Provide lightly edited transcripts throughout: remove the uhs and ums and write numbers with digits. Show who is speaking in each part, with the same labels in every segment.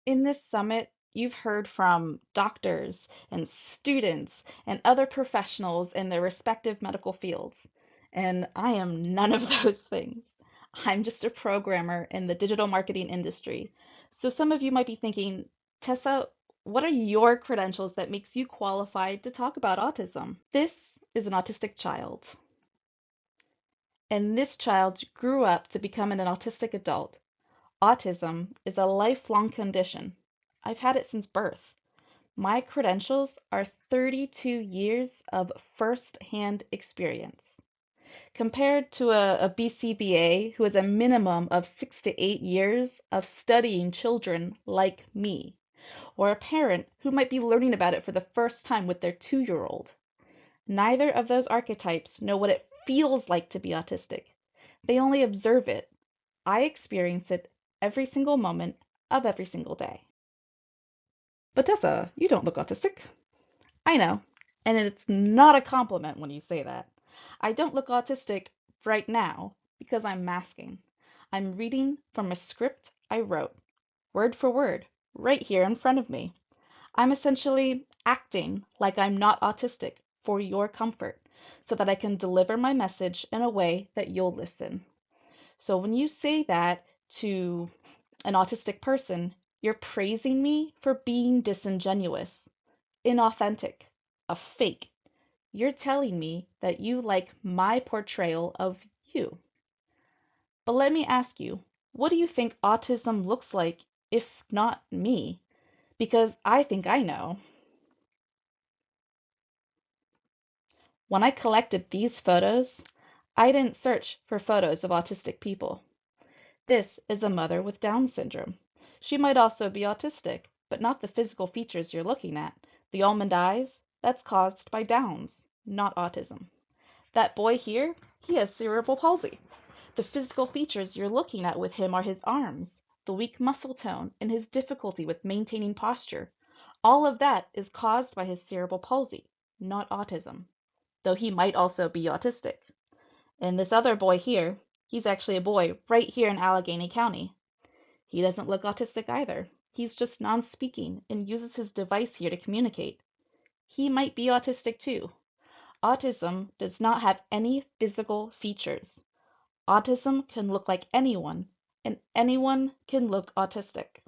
Speaker 1: In this summit, you've heard from doctors and students and other professionals in their respective medical fields. And I am none of those things. I'm just a programmer in the digital marketing industry. So some of you might be thinking, Tessa, what are your credentials that makes you qualified to talk about autism? This is an autistic child. And this child grew up to become an autistic adult. Autism is a lifelong condition. I've had it since birth. My credentials are 32 years of first-hand experience. Compared to a BCBA who has a minimum of 6 to 8 years of studying children like me, or a parent who might be learning about it for the first time with their 2-year-old. Neither of those archetypes know what it feels like to be autistic. They only observe it. I experience it every single moment of every single day. But Tessa, you don't look autistic. I know, and it's not a compliment when you say that. I don't look autistic right now because I'm masking. I'm reading from a script I wrote, word for word, right here in front of me. I'm essentially acting like I'm not autistic for your comfort so that I can deliver my message in a way that you'll listen. So when you say that to an autistic person, you're praising me for being disingenuous, inauthentic, a fake. You're telling me that you like my portrayal of you. But let me ask you, what do you think autism looks like if not me? Because I think I know. When I collected these photos, I didn't search for photos of autistic people. This is a mother with Down syndrome. She might also be autistic, but not the physical features you're looking at. The almond eyes, that's caused by Downs, not autism. That boy here, he has cerebral palsy. The physical features you're looking at with him are his arms, the weak muscle tone, and his difficulty with maintaining posture. All of that is caused by his cerebral palsy, not autism, though he might also be autistic. And this other boy here, he's actually a boy right here in Allegheny County. He doesn't look autistic either. He's just non-speaking and uses his device here to communicate. He might be autistic too. Autism does not have any physical features. Autism can look like anyone, and anyone can look autistic.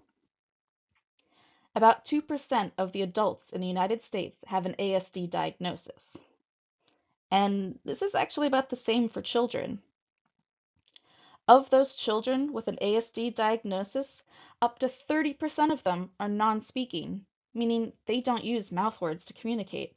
Speaker 1: About 2% of the adults in the United States have an ASD diagnosis. And this is actually about the same for children. Of those children with an ASD diagnosis, up to 30% of them are non-speaking, meaning they don't use mouth words to communicate.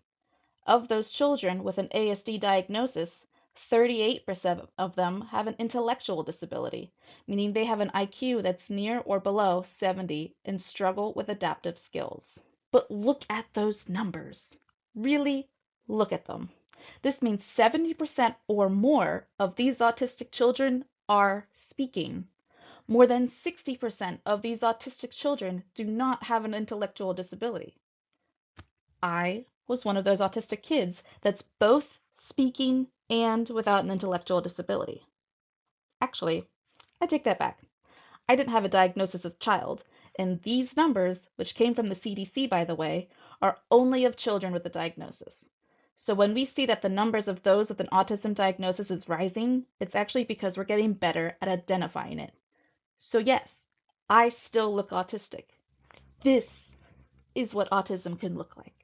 Speaker 1: Of those children with an ASD diagnosis, 38% of them have an intellectual disability, meaning they have an IQ that's near or below 70 and struggle with adaptive skills. But look at those numbers. Really look at them. This means 70% or more of these autistic children are speaking. More than 60% of these autistic children do not have an intellectual disability. I was one of those autistic kids that's both speaking and without an intellectual disability. Actually, I take that back. I didn't have a diagnosis as a child, and these numbers, which came from the CDC by the way, are only of children with a diagnosis. So when we see that the numbers of those with an autism diagnosis is rising, it's actually because we're getting better at identifying it. So yes, I still look autistic. This is what autism can look like.